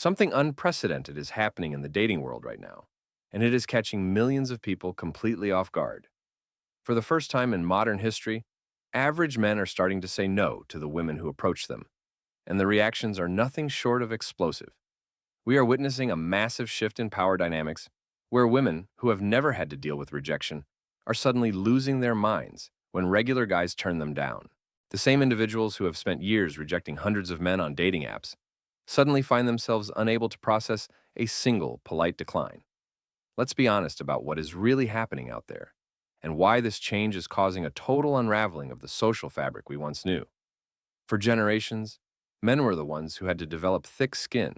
Something unprecedented is happening in the dating world right now, and it is catching millions of people completely off guard. For the first time in modern history, average men are starting to say no to the women who approach them, and the reactions are nothing short of explosive. We are witnessing a massive shift in power dynamics where women who have never had to deal with rejection are suddenly losing their minds when regular guys turn them down. The same individuals who have spent years rejecting hundreds of men on dating apps suddenly find themselves unable to process a single polite decline. Let's be honest about what is really happening out there and why this change is causing a total unraveling of the social fabric we once knew. For generations, men were the ones who had to develop thick skin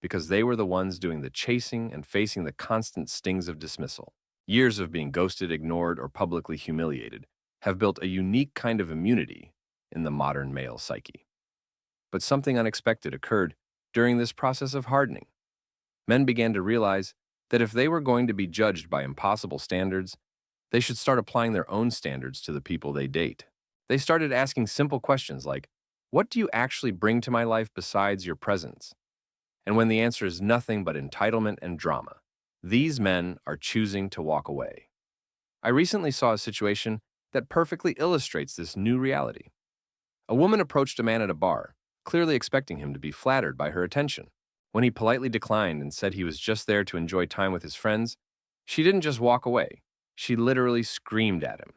because they were the ones doing the chasing and facing the constant stings of dismissal. Years of being ghosted, ignored, or publicly humiliated have built a unique kind of immunity in the modern male psyche. But something unexpected occurred during this process of hardening. Men began to realize that if they were going to be judged by impossible standards, they should start applying their own standards to the people they date. They started asking simple questions like, "What do you actually bring to my life besides your presence?" And when the answer is nothing but entitlement and drama, these men are choosing to walk away. I recently saw a situation that perfectly illustrates this new reality. A woman approached a man at a bar, clearly expecting him to be flattered by her attention. When he politely declined and said he was just there to enjoy time with his friends, she didn't just walk away. She literally screamed at him.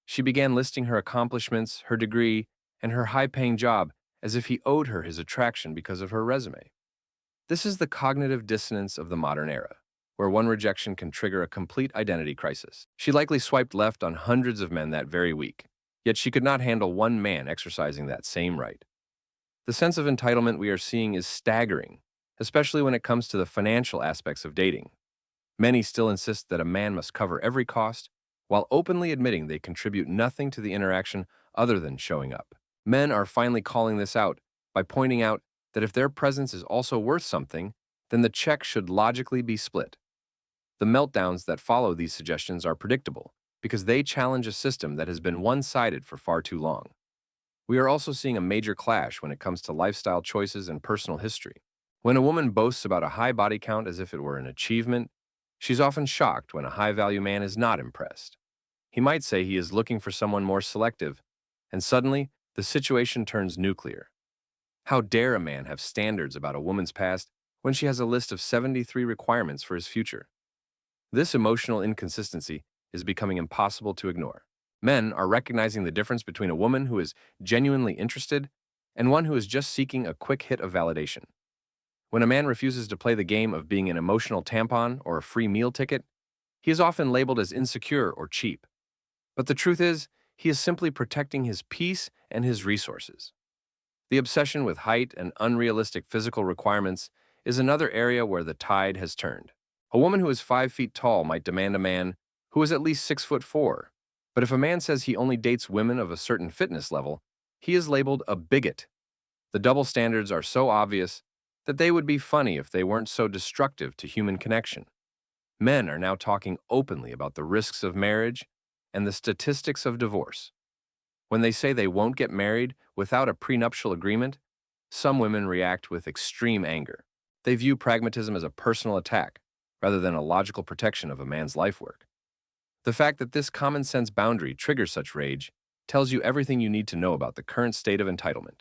She began listing her accomplishments, her degree, and her high-paying job as if he owed her his attraction because of her resume. This is the cognitive dissonance of the modern era, where one rejection can trigger a complete identity crisis. She likely swiped left on hundreds of men that very week, yet she could not handle one man exercising that same right. The sense of entitlement we are seeing is staggering, especially when it comes to the financial aspects of dating. Many still insist that a man must cover every cost, while openly admitting they contribute nothing to the interaction other than showing up. Men are finally calling this out by pointing out that if their presence is also worth something, then the check should logically be split. The meltdowns that follow these suggestions are predictable because they challenge a system that has been one-sided for far too long. We are also seeing a major clash when it comes to lifestyle choices and personal history. When a woman boasts about a high body count as if it were an achievement, she's often shocked when a high-value man is not impressed. He might say he is looking for someone more selective, and suddenly, the situation turns nuclear. How dare a man have standards about a woman's past when she has a list of 73 requirements for his future? This emotional inconsistency is becoming impossible to ignore. Men are recognizing the difference between a woman who is genuinely interested and one who is just seeking a quick hit of validation. When a man refuses to play the game of being an emotional tampon or a free meal ticket, he is often labeled as insecure or cheap. But the truth is, he is simply protecting his peace and his resources. The obsession with height and unrealistic physical requirements is another area where the tide has turned. A woman who is 5 feet tall might demand a man who is at least 6'4". But if a man says he only dates women of a certain fitness level, he is labeled a bigot. The double standards are so obvious that they would be funny if they weren't so destructive to human connection. Men are now talking openly about the risks of marriage and the statistics of divorce. When they say they won't get married without a prenuptial agreement, some women react with extreme anger. They view pragmatism as a personal attack rather than a logical protection of a man's life work. The fact that this common-sense boundary triggers such rage tells you everything you need to know about the current state of entitlement.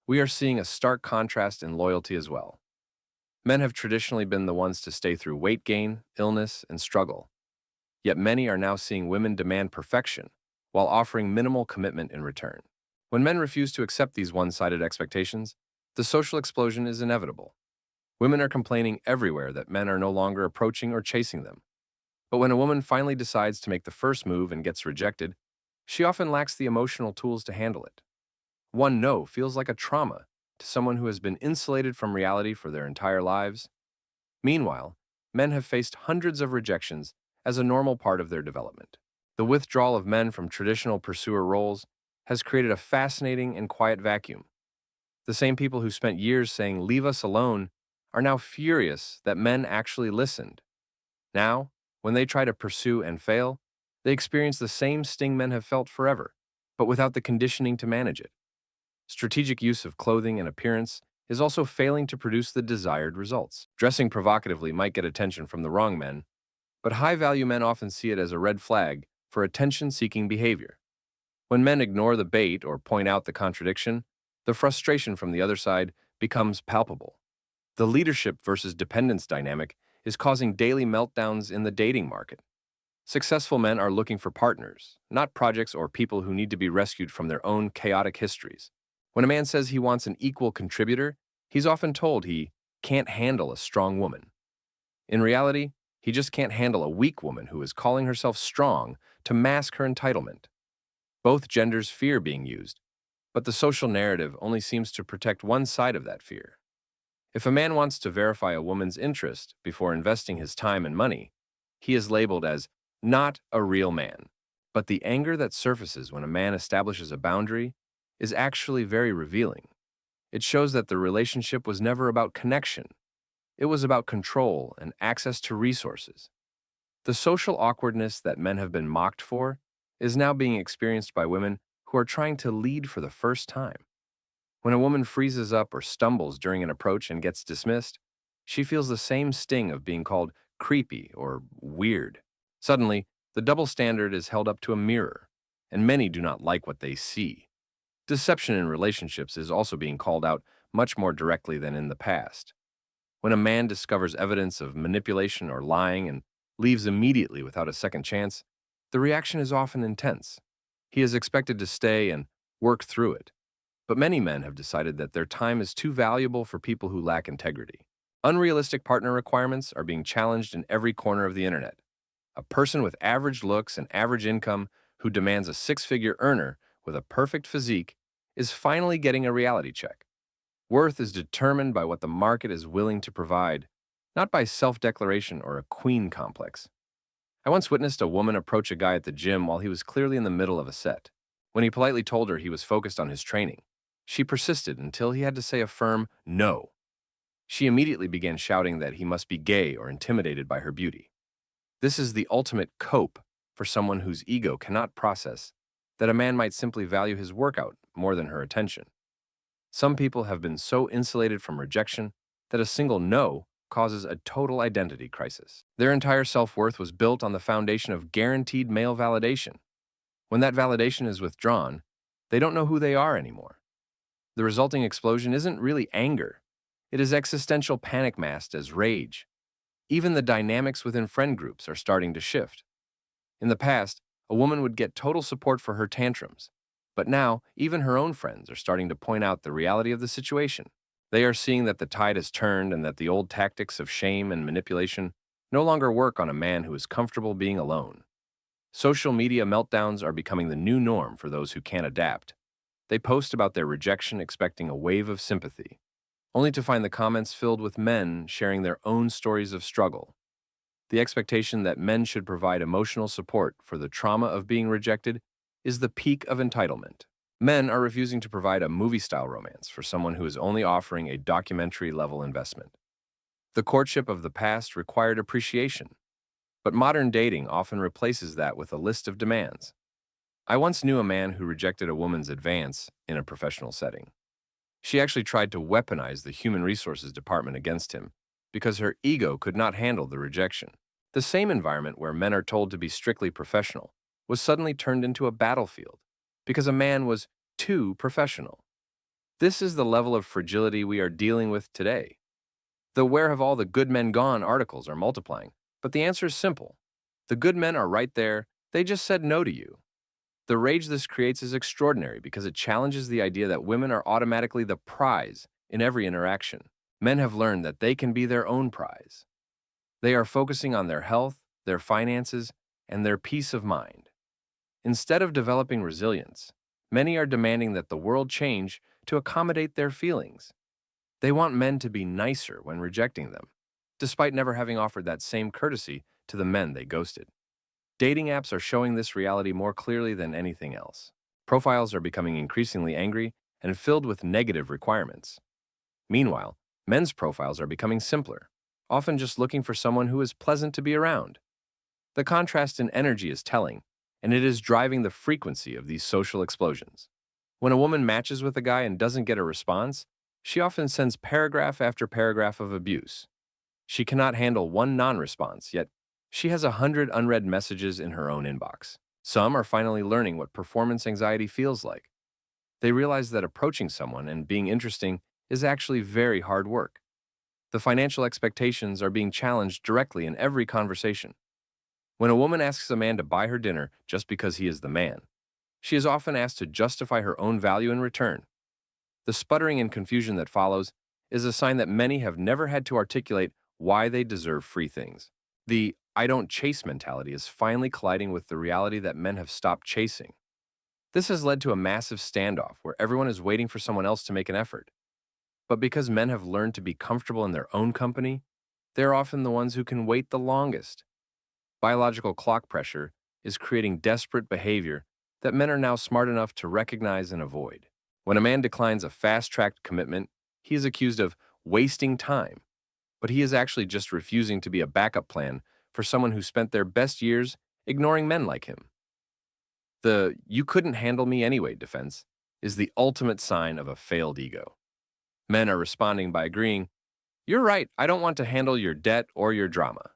We are seeing a stark contrast in loyalty as well. Men have traditionally been the ones to stay through weight gain, illness, and struggle. Yet many are now seeing women demand perfection while offering minimal commitment in return. When men refuse to accept these one-sided expectations, the social explosion is inevitable. Women are complaining everywhere that men are no longer approaching or chasing them. But when a woman finally decides to make the first move and gets rejected, she often lacks the emotional tools to handle it. One no feels like a trauma to someone who has been insulated from reality for their entire lives. Meanwhile, men have faced hundreds of rejections as a normal part of their development. The withdrawal of men from traditional pursuer roles has created a fascinating and quiet vacuum. The same people who spent years saying, "Leave us alone," are now furious that men actually listened. Now, when they try to pursue and fail, they experience the same sting men have felt forever, but without the conditioning to manage it. Strategic use of clothing and appearance is also failing to produce the desired results. Dressing provocatively might get attention from the wrong men, but high-value men often see it as a red flag for attention-seeking behavior. When men ignore the bait or point out the contradiction, the frustration from the other side becomes palpable. The leadership versus dependence dynamic is causing daily meltdowns in the dating market. Successful men are looking for partners, not projects or people who need to be rescued from their own chaotic histories. When a man says he wants an equal contributor, he's often told he can't handle a strong woman. In reality, he just can't handle a weak woman who is calling herself strong to mask her entitlement. Both genders fear being used, but the social narrative only seems to protect one side of that fear. If a man wants to verify a woman's interest before investing his time and money, he is labeled as not a real man. But the anger that surfaces when a man establishes a boundary is actually very revealing. It shows that the relationship was never about connection. It was about control and access to resources. The social awkwardness that men have been mocked for is now being experienced by women who are trying to lead for the first time. When a woman freezes up or stumbles during an approach and gets dismissed, she feels the same sting of being called creepy or weird. Suddenly, the double standard is held up to a mirror, and many do not like what they see. Deception in relationships is also being called out much more directly than in the past. When a man discovers evidence of manipulation or lying and leaves immediately without a second chance, the reaction is often intense. He is expected to stay and work through it. But many men have decided that their time is too valuable for people who lack integrity. Unrealistic partner requirements are being challenged in every corner of the internet. A person with average looks and average income who demands a six-figure earner with a perfect physique is finally getting a reality check. Worth is determined by what the market is willing to provide, not by self-declaration or a queen complex. I once witnessed a woman approach a guy at the gym while he was clearly in the middle of a set. When he politely told her he was focused on his training, she persisted until he had to say a firm no. She immediately began shouting that he must be gay or intimidated by her beauty. This is the ultimate cope for someone whose ego cannot process that a man might simply value his workout more than her attention. Some people have been so insulated from rejection that a single no causes a total identity crisis. Their entire self-worth was built on the foundation of guaranteed male validation. When that validation is withdrawn, they don't know who they are anymore. The resulting explosion isn't really anger. It is existential panic masked as rage. Even the dynamics within friend groups are starting to shift. In the past, a woman would get total support for her tantrums, but now even her own friends are starting to point out the reality of the situation. They are seeing that the tide has turned and that the old tactics of shame and manipulation no longer work on a man who is comfortable being alone. Social media meltdowns are becoming the new norm for those who can't adapt. They post about their rejection expecting a wave of sympathy, only to find the comments filled with men sharing their own stories of struggle. The expectation that men should provide emotional support for the trauma of being rejected is the peak of entitlement. Men are refusing to provide a movie-style romance for someone who is only offering a documentary-level investment. The courtship of the past required appreciation, but modern dating often replaces that with a list of demands. I once knew a man who rejected a woman's advance in a professional setting. She actually tried to weaponize the human resources department against him because her ego could not handle the rejection. The same environment where men are told to be strictly professional was suddenly turned into a battlefield because a man was too professional. This is the level of fragility we are dealing with today. The "Where have all the good men gone" articles are multiplying, but the answer is simple. The good men are right there, they just said no to you. The rage this creates is extraordinary because it challenges the idea that women are automatically the prize in every interaction. Men have learned that they can be their own prize. They are focusing on their health, their finances, and their peace of mind. Instead of developing resilience, many are demanding that the world change to accommodate their feelings. They want men to be nicer when rejecting them, despite never having offered that same courtesy to the men they ghosted. Dating apps are showing this reality more clearly than anything else. Profiles are becoming increasingly angry and filled with negative requirements. Meanwhile, men's profiles are becoming simpler, often just looking for someone who is pleasant to be around. The contrast in energy is telling, and it is driving the frequency of these social explosions. When a woman matches with a guy and doesn't get a response, She often sends paragraph after paragraph of abuse. She cannot handle one non-response, yet she has 100 unread messages in her own inbox. Some are finally learning what performance anxiety feels like. They realize that approaching someone and being interesting is actually very hard work. The financial expectations are being challenged directly in every conversation. When a woman asks a man to buy her dinner just because he is the man, she is often asked to justify her own value in return. The sputtering and confusion that follows is a sign that many have never had to articulate why they deserve free things. The I don't chase mentality is finally colliding with the reality that men have stopped chasing. This has led to a massive standoff where everyone is waiting for someone else to make an effort. But because men have learned to be comfortable in their own company, they're often the ones who can wait the longest. Biological clock pressure is creating desperate behavior that men are now smart enough to recognize and avoid. When a man declines a fast-tracked commitment, he is accused of wasting time, but he is actually just refusing to be a backup plan for someone who spent their best years ignoring men like him. The "you couldn't handle me anyway" defense is the ultimate sign of a failed ego. Men are responding by agreeing, "You're right, I don't want to handle your debt or your drama."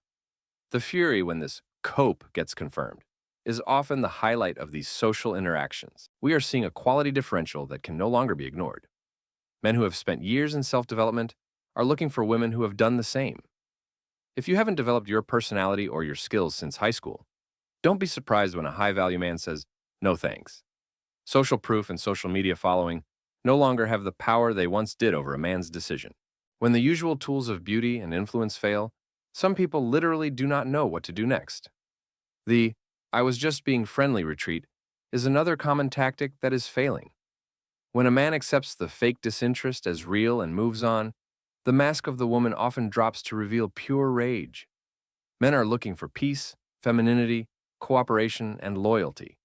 The fury when this cope gets confirmed is often the highlight of these social interactions. We are seeing a quality differential that can no longer be ignored. Men who have spent years in self-development are looking for women who have done the same. If you haven't developed your personality or your skills since high school, don't be surprised when a high-value man says, "No thanks." Social proof and social media following no longer have the power they once did over a man's decision. When the usual tools of beauty and influence fail, some people literally do not know what to do next. The "I was just being friendly" retreat is another common tactic that is failing. When a man accepts the fake disinterest as real and moves on, the mask of the woman often drops to reveal pure rage. Men are looking for peace, femininity, cooperation, and loyalty.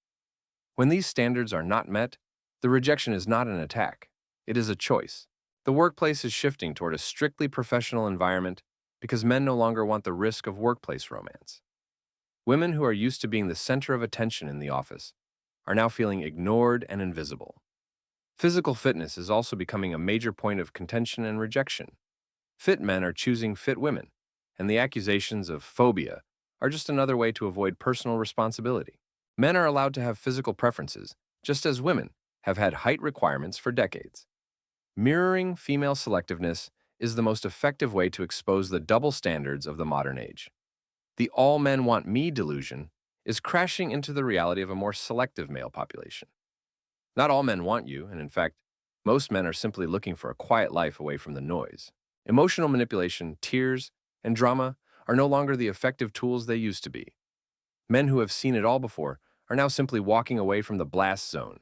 When these standards are not met, the rejection is not an attack. It is a choice. The workplace is shifting toward a strictly professional environment because men no longer want the risk of workplace romance. Women who are used to being the center of attention in the office are now feeling ignored and invisible. Physical fitness is also becoming a major point of contention and rejection. Fit men are choosing fit women, and the accusations of phobia are just another way to avoid personal responsibility. Men are allowed to have physical preferences, just as women have had height requirements for decades. Mirroring female selectiveness is the most effective way to expose the double standards of the modern age. The all men want me delusion is crashing into the reality of a more selective male population. Not all men want you, and in fact, most men are simply looking for a quiet life away from the noise. Emotional manipulation, tears, and drama are no longer the effective tools they used to be. Men who have seen it all before are now simply walking away from the blast zone.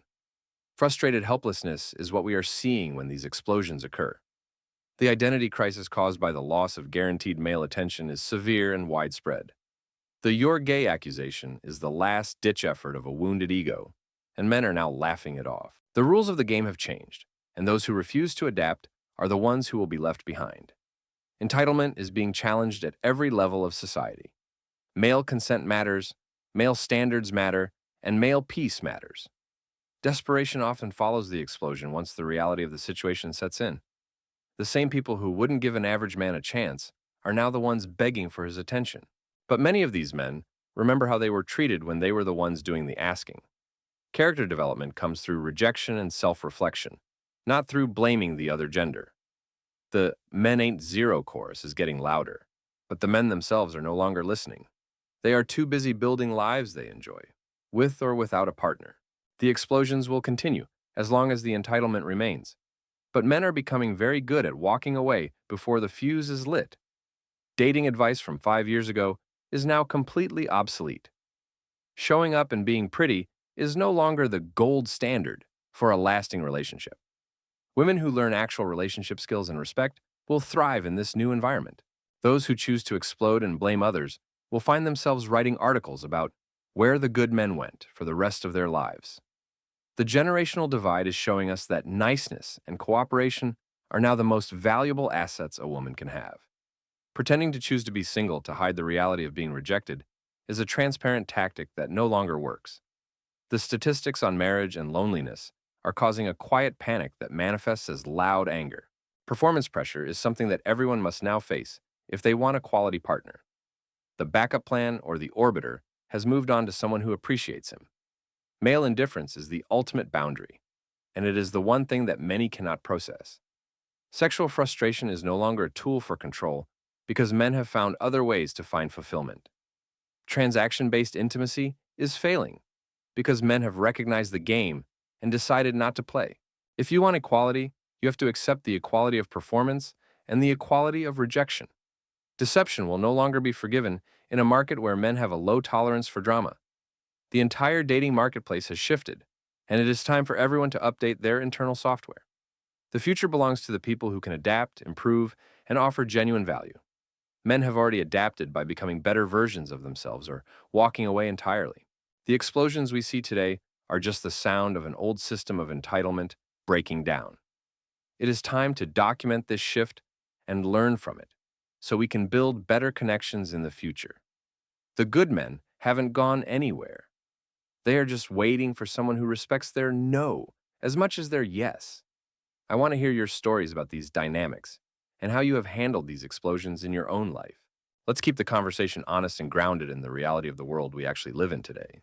Frustrated helplessness is what we are seeing when these explosions occur. The identity crisis caused by the loss of guaranteed male attention is severe and widespread. The "you're gay" accusation is the last-ditch effort of a wounded ego, and men are now laughing it off. The rules of the game have changed, and those who refuse to adapt are the ones who will be left behind. Entitlement is being challenged at every level of society. Male consent matters, male standards matter, and male peace matters. Desperation often follows the explosion once the reality of the situation sets in. The same people who wouldn't give an average man a chance are now the ones begging for his attention. But many of these men remember how they were treated when they were the ones doing the asking. Character development comes through rejection and self-reflection, not through blaming the other gender. The "men ain't zero" chorus is getting louder, but the men themselves are no longer listening. They are too busy building lives they enjoy, with or without a partner. The explosions will continue as long as the entitlement remains. But men are becoming very good at walking away before the fuse is lit. Dating advice from 5 years ago is now completely obsolete. Showing up and being pretty is no longer the gold standard for a lasting relationship. Women who learn actual relationship skills and respect will thrive in this new environment. Those who choose to explode and blame others will find themselves writing articles about where the good men went for the rest of their lives. The generational divide is showing us that niceness and cooperation are now the most valuable assets a woman can have. Pretending to choose to be single to hide the reality of being rejected is a transparent tactic that no longer works. The statistics on marriage and loneliness are causing a quiet panic that manifests as loud anger. Performance pressure is something that everyone must now face if they want a quality partner. The backup plan or the orbiter has moved on to someone who appreciates him. Male indifference is the ultimate boundary, and it is the one thing that many cannot process. Sexual frustration is no longer a tool for control because men have found other ways to find fulfillment. Transaction-based intimacy is failing because men have recognized the game and decided not to play. If you want equality, you have to accept the equality of performance and the equality of rejection. Deception will no longer be forgiven in a market where men have a low tolerance for drama. The entire dating marketplace has shifted, and it is time for everyone to update their internal software. The future belongs to the people who can adapt, improve, and offer genuine value. Men have already adapted by becoming better versions of themselves or walking away entirely. The explosions we see today are just the sound of an old system of entitlement breaking down. It is time to document this shift and learn from it so we can build better connections in the future. The good men haven't gone anywhere. They are just waiting for someone who respects their no as much as their yes. I want to hear your stories about these dynamics and how you have handled these explosions in your own life. Let's keep the conversation honest and grounded in the reality of the world we actually live in today.